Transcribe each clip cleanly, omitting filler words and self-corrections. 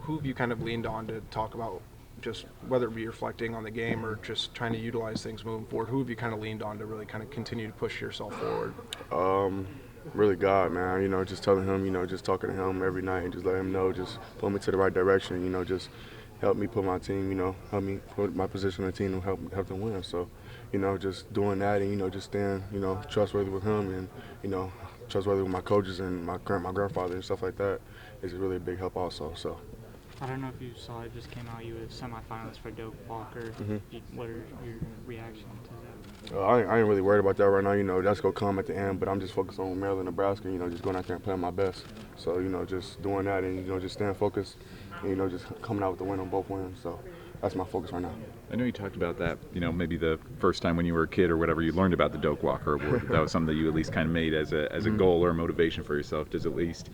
who have you kind of leaned on to talk about just whether it be reflecting on the game or just trying to utilize things moving forward? Who have you kind of leaned on to really kind of continue to push yourself forward? Really God, man. Just telling him, just talking to him every night and just letting him know, just put me to the right direction. Just help me put my team, help me put my position on the team and help them win. So, just doing that and just staying, trustworthy with him and trustworthy with my coaches and my grandfather and stuff like that is really a big help also. So. I don't know if you saw it just came out. You were semifinalists for Doak Walker. What are your reaction to that? I ain't really worried about that right now. That's gonna come at the end. But I'm just focused on Maryland, Nebraska. Just going out there and playing my best. So just doing that and just staying focused. And, just coming out with the win on both wins. So that's my focus right now. I know you talked about that. Maybe the first time when you were a kid or whatever, you learned about the Doak Walker Award. That was something that you at least kind of made as a goal or a motivation for yourself. Does at least,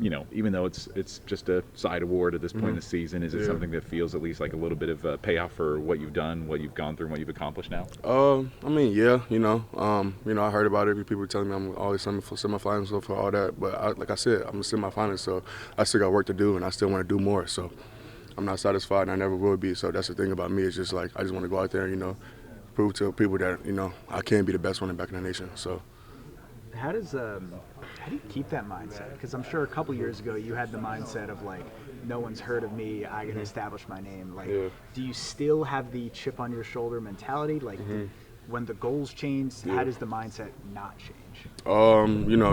even though it's just a side award at this point in the season, is it something that feels at least like a little bit of a payoff for what you've done, what you've gone through, and what you've accomplished now? I mean, yeah, I heard about it. People were telling me I'm always semifinals for all that, but like I said, I'm a semifinalist, so I still got work to do, and I still want to do more. So I'm not satisfied, and I never will be. So that's the thing about me. It's just like I just want to go out there and prove to people that I can be the best running back in the nation. So. How do you keep that mindset? Because I'm sure a couple years ago you had the mindset of like, no one's heard of me, I can establish my name. Like, do you still have the chip on your shoulder mentality? Like, when the goals change, how does the mindset not change?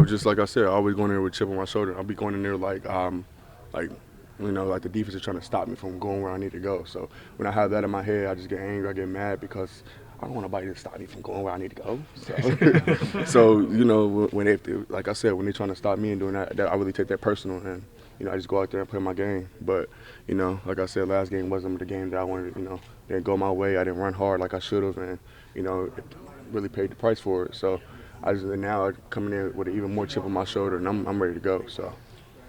Just like I said, I always go in there with a chip on my shoulder. I'll be going in there like the defense is trying to stop me from going where I need to go. So when I have that in my head, I just get angry, I get mad because I don't want nobody to stop me from going where I need to go. So, when like I said, when they're trying to stop me and doing that, I really take that personal, and I just go out there and play my game. But like I said, last game wasn't the game that I wanted. Didn't go my way. I didn't run hard like I should have, and it really paid the price for it. So now I'm coming in with an even more chip on my shoulder, and I'm ready to go. So.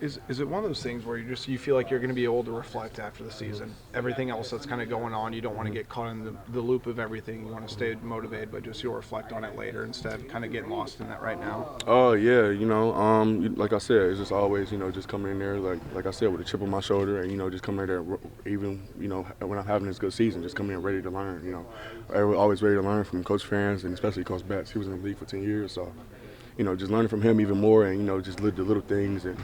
Is it one of those things where you feel like you're going to be able to reflect after the season? Everything else that's kind of going on, you don't want to get caught in the loop of everything. You want to stay motivated, but just you'll reflect on it later instead of kind of getting lost in that right now. Oh yeah, like I said, it's just always just coming in there like I said with a chip on my shoulder, and just coming in there even when I'm having this good season, just coming in ready to learn. Always ready to learn from Coach Ferentz and especially Coach Betts. He was in the league for 10 years, so just learning from him even more, and just the little things and.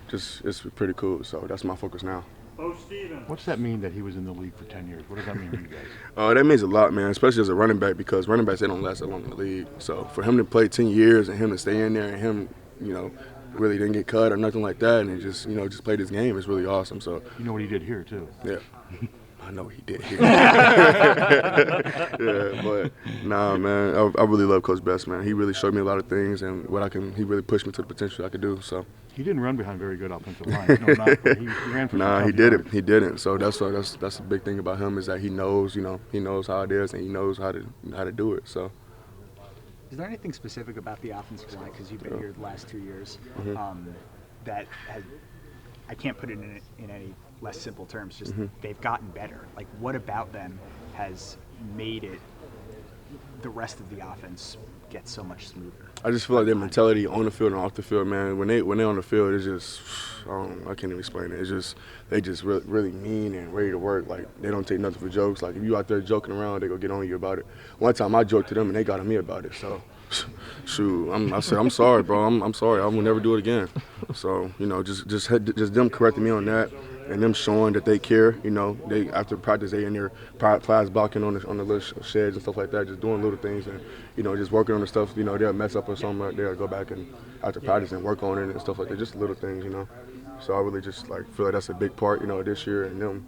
Just it's pretty cool, so that's my focus now. What's that mean that he was in the league for 10 years? What does that mean to you guys? That means a lot, man, especially as a running back, because running backs, they don't last that long in the league. So for him to play 10 years and him to stay in there and him, really didn't get cut or nothing like that and just played his game is really awesome. So you know what he did here, too. Yeah. I know he did here. Yeah, but nah, man, I really love Coach Betts, man. He really showed me a lot of things and he really pushed me to the potential I could do, so. He didn't run behind very good offensive line. No, he ran for Nah, he didn't. He didn't. So that's the big thing about him is that he knows, he knows how it is and he knows how to do it. So. Is there anything specific about the offensive line, because you've been here the last 2 years, that has, I can't put it in any less simple terms, just they've gotten better. Like, what about them has made it the rest of the offense get so much smoother? I just feel like their mentality on the field and off the field, man. When they're on the field, it's just I can't even explain it. It's just they just really mean and ready to work. Like they don't take nothing for jokes. Like if you out there joking around, they go get on you about it. One time I joked to them and they got on me about it. So shoot, I said I'm sorry, bro. I'm sorry. I will never do it again. So just them correcting me on that. And them showing that they care, they after practice they in there class blocking on the little sheds and stuff like that, just doing little things and just working on the stuff. They'll mess up or something, they'll go back and after practice and work on it and stuff like that, just little things, So I really just feel like that's a big part, this year and them,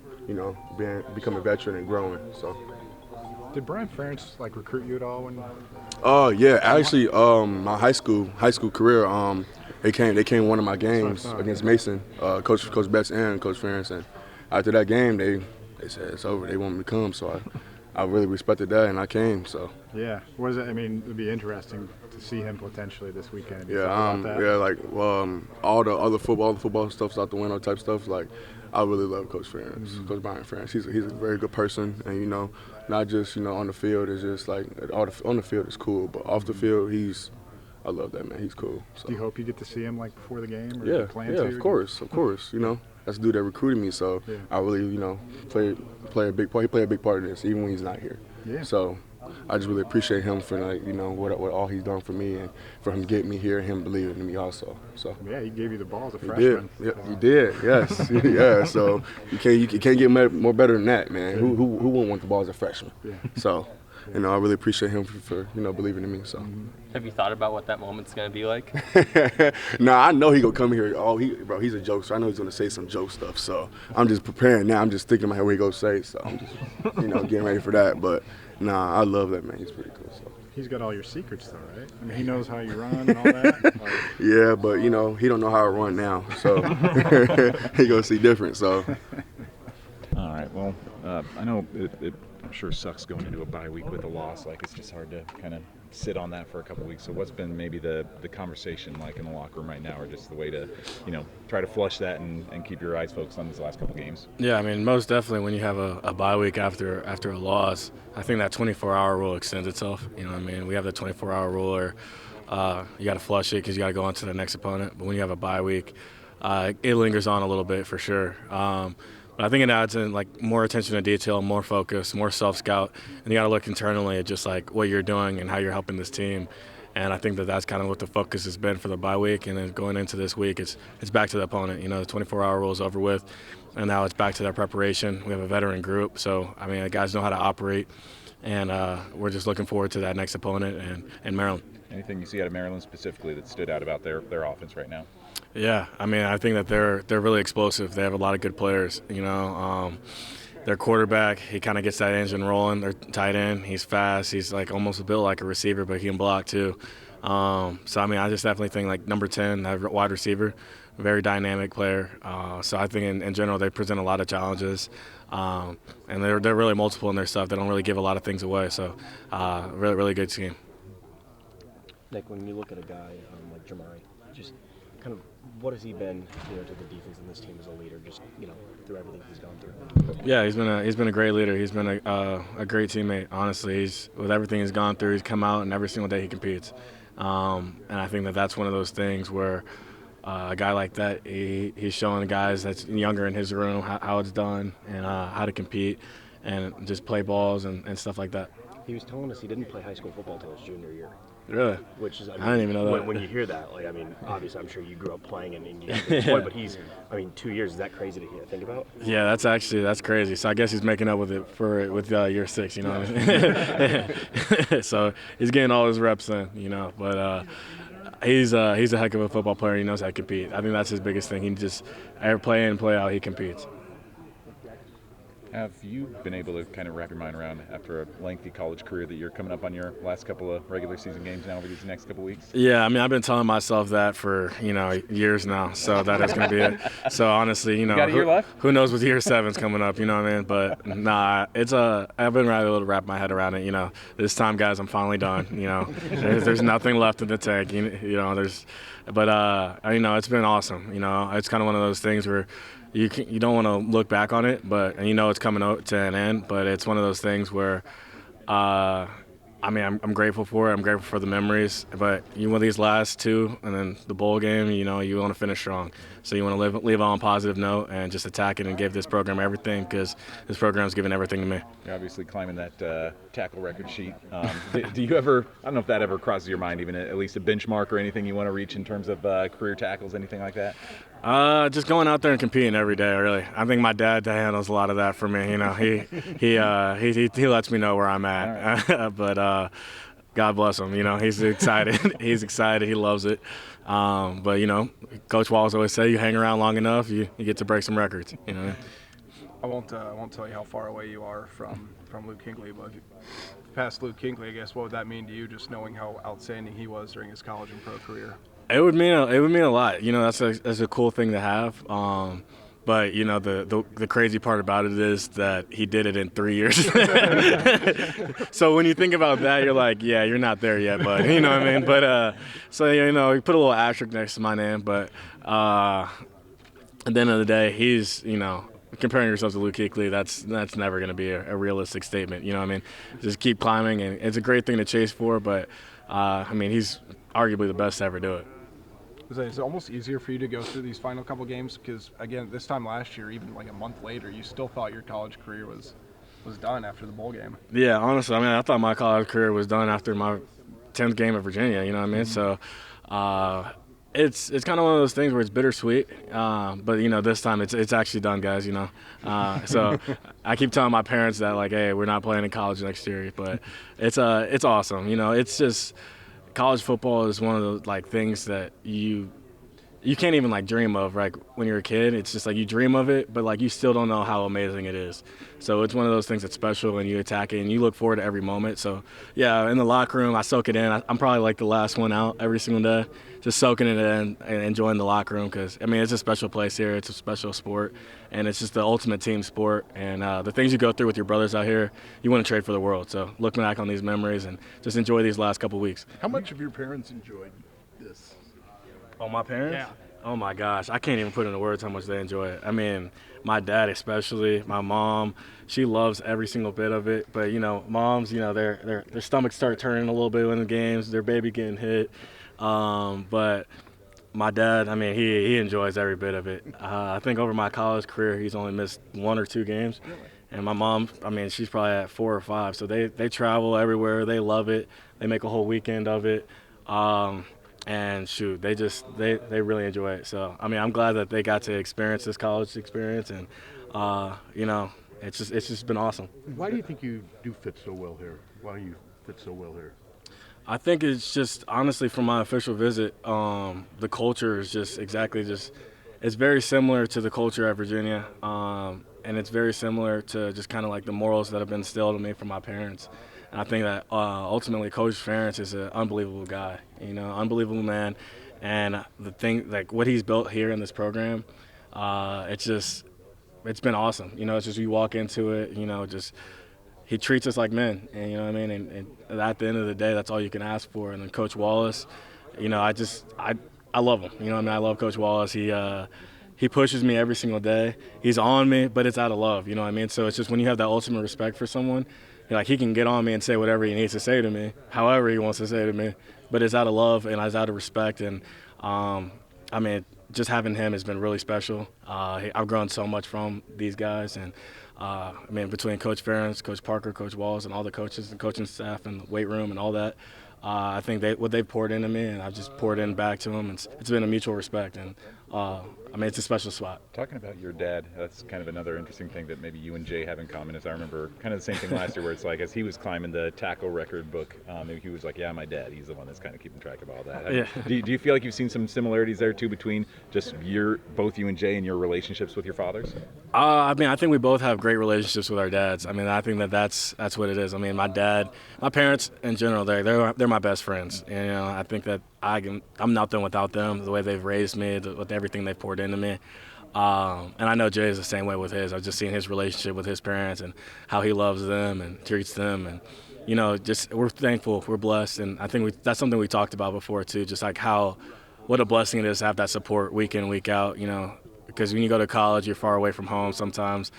becoming a veteran and growing. So. Did Brian Ferentz recruit you at all when? Yeah, actually, my high school career. They came to one of my games against Mason, Coach Betts and Coach Ferentz, and after that game, they said it's over. They want me to come, so I really respected that, and I came. So yeah, was it? I mean, it'd be interesting to see him potentially this weekend. Yeah, all the other football stuff's out the window type stuff. I really love Coach Ferentz, Coach Brian Ferentz. He's a very good person, and not just on the field. It's just on the field is cool, but off the field I love that man. He's cool. So. Do you hope you get to see him before the game? Or Yeah, plan yeah, to? of course. That's the dude that recruited me. So I really, you know, play a big part. He played a big part in this, even when he's not here. Yeah. So I just really appreciate him for, like, you know, what all he's done for me, and for him getting me here, and him believing in me also. So Yeah, he gave you the ball as a he freshman. did. Yeah, he did. Yes. Yeah. So you can't get more better than that, man. Who wouldn't want the ball as a freshman? Yeah. So, you know, I really appreciate him for you know, believing in me. So. Have you thought about what that moment's gonna be like? Nah, I know he gonna come here. Oh, he's a jokester. I know he's gonna say some joke stuff. So I'm just preparing now. I'm just thinking about what he gonna say. So I'm just, you know, getting ready for that. But nah, I love that man. He's pretty cool. So. He's got all your secrets, though, right? I mean, he knows how you run and all that. Like, Yeah, but you know, he don't know how to run now. So he gonna see different. So. All right. Well, I know it I'm sure sucks going into a bye week with a loss. Like, it's just hard to kind of sit on that for a couple weeks. So what's been maybe the conversation like in the locker room right now, or just the way to, you know, try to flush that and keep your eyes focused on these last couple games? Yeah, I mean, most definitely when you have a bye week after a loss, I think that 24-hour rule extends itself. You know what I mean? We have the 24-hour rule where you got to flush it because you got to go on to the next opponent. But when you have a bye week, it lingers on a little bit for sure. But I think it adds in, like, more attention to detail, more focus, more self-scout, and you got to look internally at just like what you're doing and how you're helping this team. And I think that's kind of what the focus has been for the bye week. And then going into this week, it's back to the opponent. You know, the 24-hour rule is over with, and now it's back to their preparation. We have a veteran group, so I mean, the guys know how to operate, and we're just looking forward to that next opponent and Maryland. Anything you see out of Maryland specifically that stood out about their offense right now? Yeah, I mean, I think that they're really explosive. They have a lot of good players. You know, their quarterback, he kind of gets that engine rolling. Their tight end, he's fast. He's like almost built like a receiver, but he can block too. So I mean, I just definitely think like number 10, that wide receiver, very dynamic player. So I think in general they present a lot of challenges, and they're really multiple in their stuff. They don't really give a lot of things away. So really good team. Nick, when you look at a guy like Jermari, just kind of what has he been, you know, to the defense and this team as a leader, just, you know, through everything he's gone through? Yeah, he's been a great leader. He's been a great teammate. Honestly, with everything he's gone through, he's come out and every single day he competes. And I think that's one of those things where a guy like that, he's showing the guys that's younger in his room how it's done and how to compete and just play balls and stuff like that. He was telling us he didn't play high school football until his junior year. Really? Which is, I didn't even know that. When you hear that, like, I mean, obviously, I'm sure you grew up playing and you got this point, but I mean, 2 years, is that crazy to think about? Yeah, that's crazy. So I guess he's making up with it with year 6, you know what I mean? So he's getting all his reps in, you know. But he's a heck of a football player. He knows how to compete. I think that's his biggest thing. He just, play in, play out, he competes. Have you been able to kind of wrap your mind around, after a lengthy college career, that you're coming up on your last couple of regular season games now over these next couple weeks? Yeah, I mean, I've been telling myself that for, you know, years now, so that is going to be it. So honestly, you know, got a year left? Who knows what year 7's coming up, you know what I mean? But nah, I've been really able to wrap my head around it, you know. This time, guys, I'm finally done, you know. There's nothing left in the tank, you know, but you know, it's been awesome, you know. It's kind of one of those things where you don't want to look back on it, and you know it's coming out to an end, but it's one of those things where I mean, I'm grateful for it. I'm grateful for the memories, but you win these last 2 and then the bowl game, you know, you want to finish strong. So you want to leave on a positive note and just attack it and give this program everything, because this program's given everything to me. You're obviously climbing that tackle record sheet. Do you ever, I don't know if that ever crosses your mind, even at least a benchmark or anything you want to reach in terms of career tackles, anything like that? Just going out there and competing every day, really. I think my dad handles a lot of that for me. You know, he lets me know where I'm at. Right. But God bless him. You know, he's excited. He's excited. He loves it. But you know, Coach Wallace always say, you hang around long enough, you get to break some records. You know. I won't tell you how far away you are from Luke Kuechly, but if you past Luke Kuechly, I guess what would that mean to you, just knowing how outstanding he was during his college and pro career? It would mean a lot. You know, that's a cool thing to have. But you know, the crazy part about it is that he did it in 3 years. So when you think about that, you're like, yeah, you're not there yet, bud. You know what I mean? But so you know, you put a little asterisk next to my name. But at the end of the day, he's, you know, comparing yourself to Luke Kuechly, that's never going to be a realistic statement. You know what I mean? Just keep climbing, and it's a great thing to chase for. But I mean, he's arguably the best to ever do it. It's almost easier for you to go through these final couple games because, again, this time last year, even like a month later, you still thought your college career was done after the bowl game. Yeah, honestly, I mean, I thought my college career was done after my 10th game at Virginia, you know what I mean? So it's kind of one of those things where it's bittersweet, but, you know, this time it's actually done, guys, you know. So I keep telling my parents that, like, hey, we're not playing in college next year, but it's awesome. You know, it's just college football is one of those, like, things that you can't even, like, dream of, like, when you're a kid. It's just, like, you dream of it, but, like, you still don't know how amazing it is. So it's one of those things that's special, and you attack it, and you look forward to every moment. So, yeah, in the locker room, I soak it in. I'm probably, like, the last one out every single day, just soaking it in and enjoying the locker room because, I mean, it's a special place here. It's a special sport, and it's just the ultimate team sport. And the things you go through with your brothers out here, you want to trade for the world. So looking back on these memories and just enjoy these last couple weeks. How much of your parents enjoyed this? Oh, my parents? Yeah. Oh, my gosh. I can't even put into words how much they enjoy it. I mean, my dad especially, my mom, she loves every single bit of it. But, you know, moms, you know, their stomachs start turning a little bit in the games, their baby getting hit. But my dad, I mean, he enjoys every bit of it. I think over my college career, he's only missed 1 or 2 games. And my mom, I mean, she's probably at 4 or 5. So they travel everywhere. They love it. They make a whole weekend of it. And shoot, they really enjoy it. So, I mean, I'm glad that they got to experience this college experience. And, you know, it's just been awesome. Why do you think you do fit so well here? Why do you fit so well here? I think it's just, honestly, from my official visit, the culture is it's very similar to the culture at Virginia. And it's very similar to just kind of like the morals that have been instilled in me from my parents. And I think that ultimately Coach Ferentz is an unbelievable guy, you know, unbelievable man. And the thing, like what he's built here in this program, it's been awesome. You know, it's just you walk into it, you know, just he treats us like men, and you know what I mean. And at the end of the day, that's all you can ask for. And then Coach Wallace, you know, I love him. You know what I mean? I love Coach Wallace. He pushes me every single day. He's on me, but it's out of love. You know what I mean? So it's just when you have that ultimate respect for someone, like he can get on me and say whatever he needs to say to me, however he wants to say to me, but it's out of love and it's out of respect. And I mean, just having him has been really special. I've grown so much from these guys, and I mean, between Coach Ferentz, Coach Parker, Coach Wallace, and all the coaches and coaching staff and the weight room and all that, I think what they've poured into me, and I've just poured in back to them. It's been a mutual respect, and I mean, it's a special spot. Talking about your dad, that's kind of another interesting thing that maybe you and Jay have in common. Is I remember kind of the same thing last year, where it's like as he was climbing the tackle record book, maybe he was like, "Yeah, my dad. He's the one that's kind of keeping track of all that." Yeah. Do you feel like you've seen some similarities there too between just both you and Jay and your relationships with your fathers? I mean, I think we both have great relationships with our dads. I mean, I think that's what it is. I mean, my parents in general, they're my best friends. And, you know, I think that I'm nothing without them. The way they've raised me, with everything they've poured into me. And I know Jay is the same way with his. I've just seen his relationship with his parents and how he loves them and treats them. And, you know, just we're thankful, we're blessed. And I think that's something we talked about before too, just like what a blessing it is to have that support week in, week out, you know, because when you go to college, you're far away from home sometimes.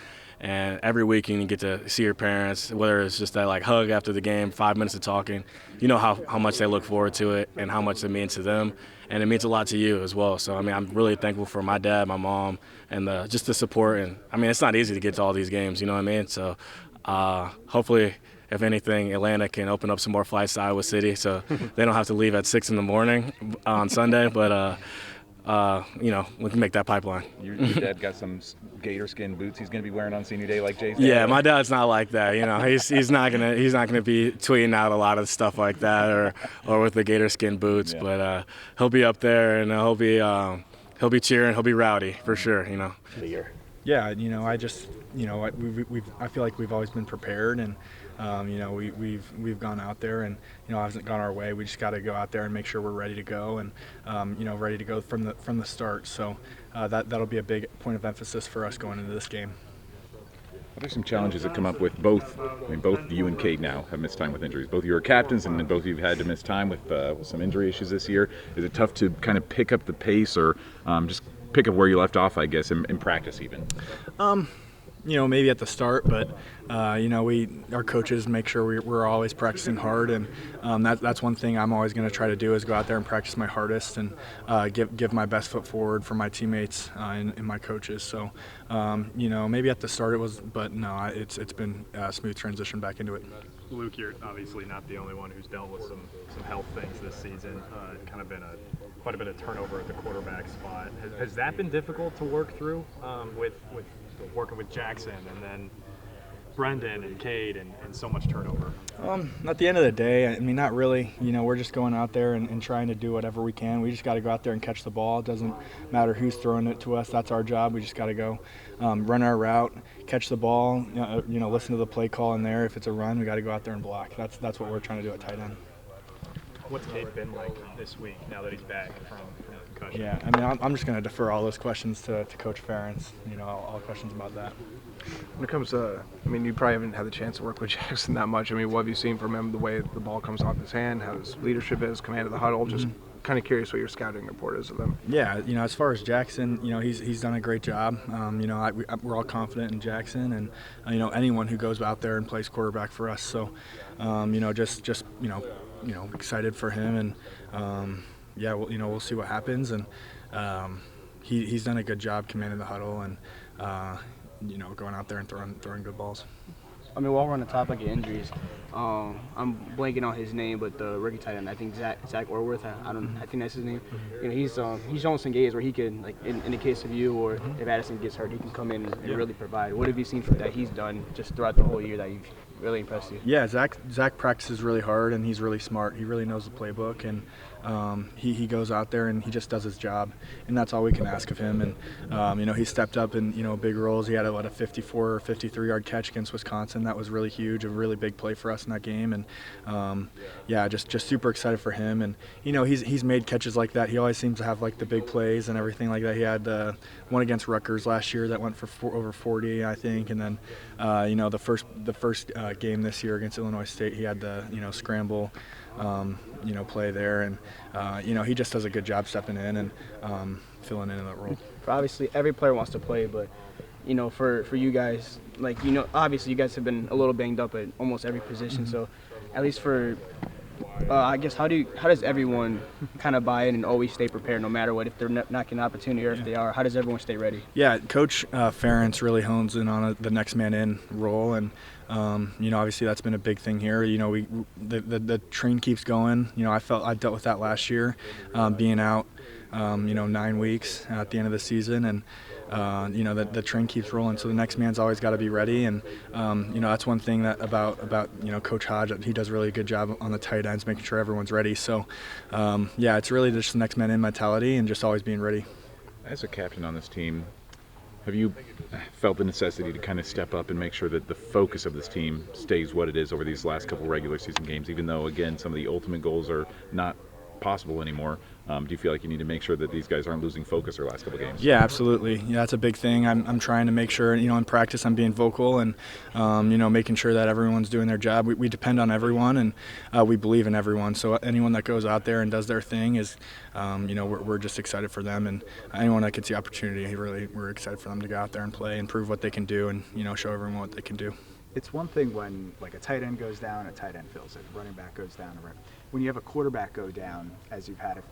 And every weekend you get to see your parents, whether it's just that like hug after the game, 5 minutes of talking, you know how much they look forward to it and how much it means to them. And it means a lot to you as well. So, I mean, I'm really thankful for my dad, my mom, and just the support. And, I mean, it's not easy to get to all these games, you know what I mean? So, hopefully, if anything, Atlanta can open up some more flights to Iowa City so they don't have to leave at 6 in the morning on Sunday. But, you know, we can make that pipeline. Your dad got some gator skin boots he's going to be wearing on senior day like Jay's dad? Yeah, my dad's not like that. You know, he's not gonna be tweeting out a lot of stuff like that or with the gator skin boots. Yeah. But he'll be up there and he'll be cheering. He'll be rowdy for sure. You know. Yeah, you know, I feel like we've always been prepared, and you know, we've gone out there, and you know, it hasn't gone our way. We just got to go out there and make sure we're ready to go, and you know, ready to go from the start. So that'll be a big point of emphasis for us going into this game. What are some challenges that come up with both? I mean, both you and Kate now have missed time with injuries. Both of you are captains, and both of you have had to miss time with some injury issues this year. Is it tough to kind of pick up the pace, or just pick up where you left off, I guess, in practice even? maybe at the start, but our coaches make sure we're always practicing hard, and that's one thing I'm always going to try to do is go out there and practice my hardest and give my best foot forward for my teammates and my coaches. So maybe at the start it was, but no, it's been a smooth transition back into it. Luke, you're obviously not the only one who's dealt with some health things this season. Kind of been quite a bit of turnover at the quarterback spot. Has that been difficult to work through with working with Jackson and then Brendan and Cade and so much turnover? At the end of the day, I mean, not really. We're just going out there and trying to do whatever we can. We just got to go out there and catch the ball. It doesn't matter who's throwing it to us. That's our job. We just got to go run our route, catch the ball, listen to the play call in there. If it's a run, we got to go out there and block. That's what we're trying to do at tight end. What's Cade been like this week now that he's back from concussion? Yeah, I mean, I'm just going to defer all those questions to Coach Ferentz, all questions about that. When it comes to, you probably haven't had the chance to work with Jackson that much. What have you seen from him, the way the ball comes off his hand, how his leadership is, command of the huddle? Just kind of curious what your scouting report is of them. Yeah, as far as Jackson, he's done a great job. We're all confident in Jackson, and anyone who goes out there and plays quarterback for us. So, just excited for him, and we'll see what happens. And he's done a good job commanding the huddle and going out there and throwing good balls. While we're on the topic of injuries, I'm blanking on his name, but the rookie tight end, I think Zach Orworth, I think that's his name. He's shown some games where he could, like in the case of you, or if Addison gets hurt, he can come in and really provide. What have you seen that he's done just throughout the whole year that you've really impressed you? Yeah, Zach practices really hard, and he's really smart. He really knows the playbook, and he goes out there and he just does his job, and that's all we can ask of him. And he stepped up in big roles. He had a 54 or 53-yard catch against Wisconsin. That was really huge, a really big play for us in that game. And just super excited for him. And he's made catches like that. He always seems to have like the big plays and everything like that. He had one against Rutgers last year that went for over 40, I think. And then the first game this year against Illinois State, he had the scramble play there, and he just does a good job stepping in and filling in that role. Obviously, every player wants to play, but for you guys, obviously you guys have been a little banged up at almost every position. So, at least for, I guess, how does everyone kind of buy in and always stay prepared, no matter what, if they're not getting an opportunity or if they are? How does everyone stay ready? Yeah, Coach Ferentz really hones in on the next man in role, and obviously that's been a big thing here. The train keeps going. I dealt with that last year, being out, 9 weeks at the end of the season, and the train keeps rolling. So the next man's always got to be ready, and that's one thing that about Coach Hodge, that he does a really good job on the tight ends, making sure everyone's ready. So it's really just the next man in mentality and just always being ready. As a captain on this team, have you felt the necessity to kind of step up and make sure that the focus of this team stays what it is over these last couple regular season games, even though, again, some of the ultimate goals are not possible anymore? Do you feel like you need to make sure that these guys aren't losing focus their last couple games? Yeah, absolutely. Yeah, that's a big thing. I'm trying to make sure, in practice I'm being vocal and, making sure that everyone's doing their job. We depend on everyone, and we believe in everyone. So anyone that goes out there and does their thing is, we're just excited for them. And anyone that gets the opportunity, we're excited for them to go out there and play and prove what they can do and, show everyone what they can do. It's one thing when a tight end goes down, a tight end fills it. A running back goes down. When you have a quarterback go down, as you've had a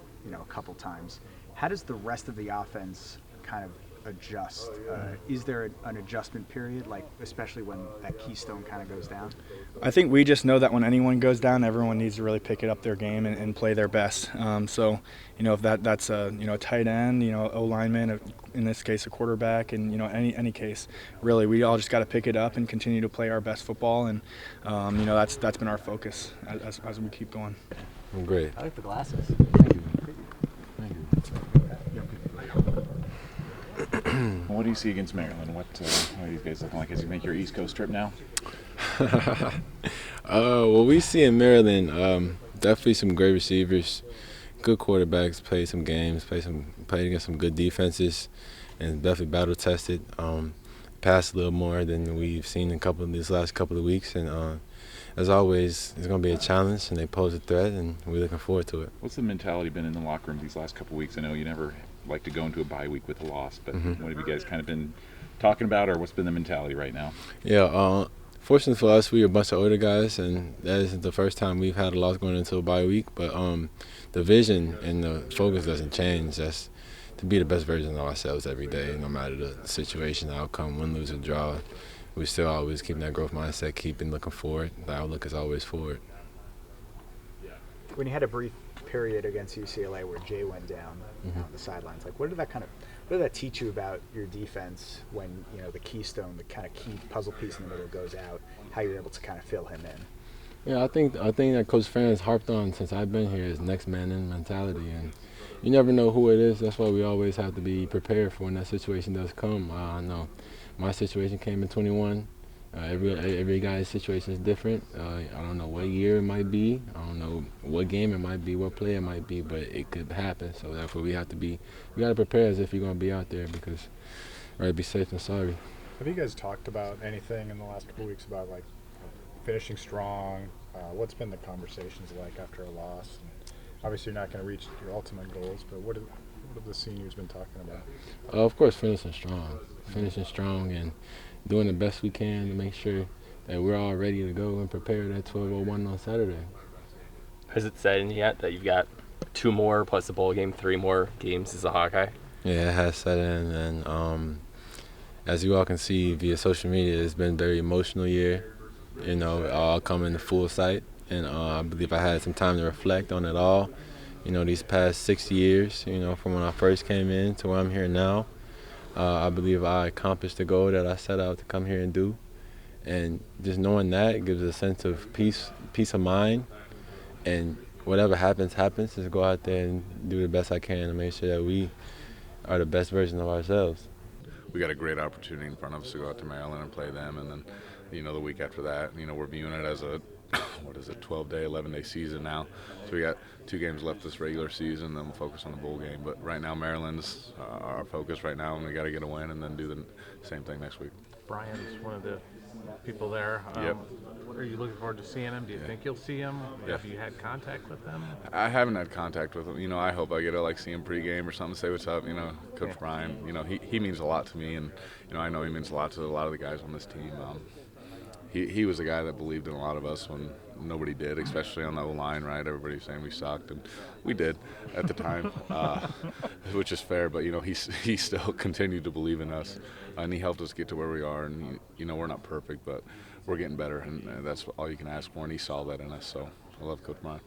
couple times, how does the rest of the offense kind of adjust? Is there an adjustment period, especially when that keystone kind of goes down? I think we just know that when anyone goes down, everyone needs to really pick it up their game and play their best. So, if that's a tight end, O lineman, in this case a quarterback, and any case, really, we all just got to pick it up and continue to play our best football, and that's been our focus as we keep going. I'm great. I like the glasses. Thank you. What do you see against Maryland? What are these guys looking like as you make your East Coast trip now? What we see in Maryland, definitely some great receivers, good quarterbacks, played some games, played against some good defenses, and definitely battle tested. Passed a little more than we've seen in these last couple of weeks, and as always, it's going to be a challenge, and they pose a threat, and we're looking forward to it. What's the mentality been in the locker room these last couple of weeks? I know you never like to go into a bye week with a loss, but what have you guys kind of been talking about, or what's been the mentality right now? Yeah, fortunately for us, we're a bunch of older guys, and that isn't the first time we've had a loss going into a bye week. But the vision and the focus doesn't change. That's to be the best version of ourselves every day, no matter the situation, the outcome, win, lose, or draw. We still always keep that growth mindset, keeping looking forward. The outlook is always forward. When you had a brief period against UCLA where Jay went down on the sidelines, like what did that teach you about your defense when the keystone, the kind of key puzzle piece in the middle goes out, how you're able to kind of fill him in? Yeah, I think that Coach Farron's harped on since I've been here is next man in mentality, and you never know who it is. That's why we always have to be prepared for when that situation does come. I know my situation came in 21. Every guy's situation is different. I don't know what year it might be. I don't know what game it might be, what play it might be, but it could happen. So therefore, we got to prepare as if you're going to be out there because rather be safe than sorry. Have you guys talked about anything in the last couple of weeks about like finishing strong? What's been the conversations like after a loss? And obviously, you're not going to reach your ultimate goals, but what have the seniors been talking about? Of course, finishing strong, and doing the best we can to make sure that we're all ready to go and prepared at 12:01 on Saturday. Has it set in yet that you've got 2 more plus the bowl game, 3 more games as a Hawkeye? Yeah, it has set in, and as you all can see via social media, it's been a very emotional year. It all coming to full sight, and I believe I had some time to reflect on it all. These past 6 years, from when I first came in to where I'm here now. I believe I accomplished the goal that I set out to come here and do. And just knowing that gives a sense of peace of mind. And whatever happens, just go out there and do the best I can to make sure that we are the best version of ourselves. We got a great opportunity in front of us to go out to Maryland and play them. And then, the week after that, we're viewing it as a 12-day, 11-day season now. So we got 2 games left this regular season, then we'll focus on the bowl game. But right now, Maryland's our focus right now, and we got to get a win and then do the same thing next week. Brian's one of the people there. Yep. Are you looking forward to seeing him? Do you think you'll see him? Yeah. Have you had contact with them? I haven't had contact with him. I hope I get to see him pregame or something, say what's up. Coach Brian, he means a lot to me, and I know he means a lot to a lot of the guys on this team. He was a guy that believed in a lot of us when nobody did, especially on the O-line, right? Everybody was saying we sucked, and we did at the time, which is fair. But, he still continued to believe in us, and he helped us get to where we are. And, we're not perfect, but we're getting better, and that's all you can ask for, and he saw that in us. So I love Coach Brian.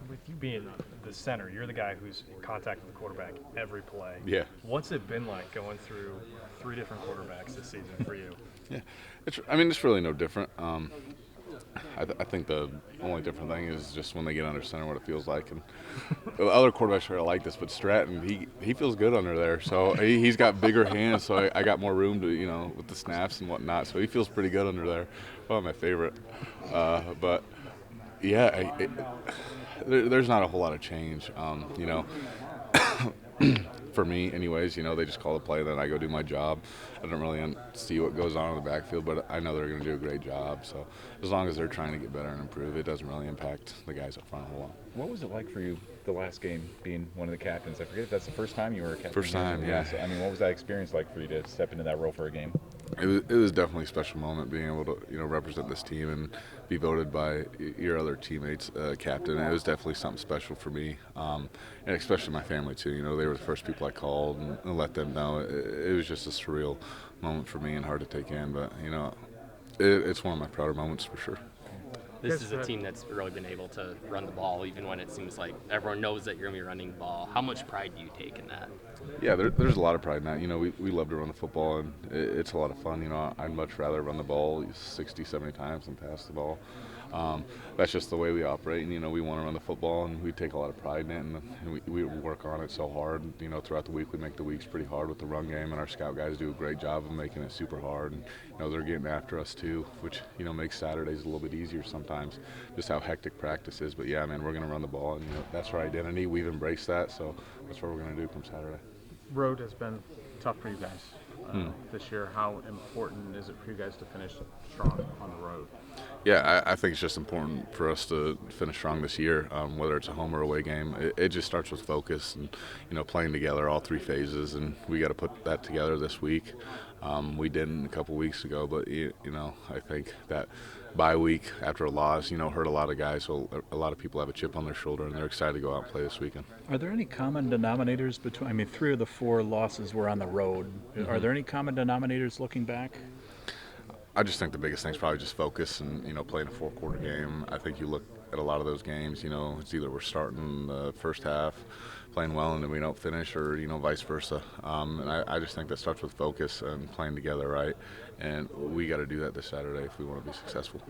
With you being the center, you're the guy who's in contact with the quarterback every play. Yeah. What's it been like going through 3 different quarterbacks this season for you? Yeah, it's really no different. I think the only different thing is just when they get under center, what it feels like. And the other quarterbacks are like this, but Stratton, he feels good under there. So he's got bigger hands, so I got more room to, with the snaps and whatnot. So he feels pretty good under there. Well, my favorite. But yeah, there's not a whole lot of change. For me, anyways, they just call the play, then I go do my job. I don't really see what goes on in the backfield, but I know they're going to do a great job. So as long as they're trying to get better and improve, it doesn't really impact the guys up front a whole lot. What was it like for you the last game being one of the captains? I forget if that's the first time you were a captain. First time, yeah. So, what was that experience like for you to step into that role for a game? It was definitely a special moment being able to represent this team and be voted by your other teammates captain. It was definitely something special for me, and especially my family too. They were the first people I called and let them know. It was just a surreal moment for me and hard to take in, but it's one of my prouder moments for sure. This is a team that's really been able to run the ball even when it seems like everyone knows that you're going to be running the ball. How much pride do you take in that? Yeah, there's a lot of pride in that. We love to run the football, and it's a lot of fun. I'd much rather run the ball 60, 70 times than pass the ball. That's just the way we operate, and we want to run the football, and we take a lot of pride in it, and we work on it so hard. Throughout the week we make the weeks pretty hard with the run game, and our scout guys do a great job of making it super hard. And they're getting after us too, which makes Saturdays a little bit easier sometimes, just how hectic practice is. But yeah, man, we're going to run the ball, and that's our identity. We've embraced that, so that's what we're going to do come Saturday. Road has been tough for you guys. this year. How important is it for you guys to finish strong on the road? Yeah, I think it's just important for us to finish strong this year, whether it's a home or away game. It just starts with focus and, playing together all three phases, and we got to put that together this week. We didn't a couple weeks ago, but, I think that bye week after a loss, hurt a lot of guys, so a lot of people have a chip on their shoulder, and they're excited to go out and play this weekend. Are there any common denominators between, 3 of the 4 losses were on the road. Are there any common denominators looking back? I just think the biggest thing is probably just focus and, playing a 4-quarter game. I think you look at a lot of those games, it's either we're starting the first half playing well and then we don't finish, or, vice versa. And I just think that starts with focus and playing together, right? And we got to do that this Saturday if we want to be successful.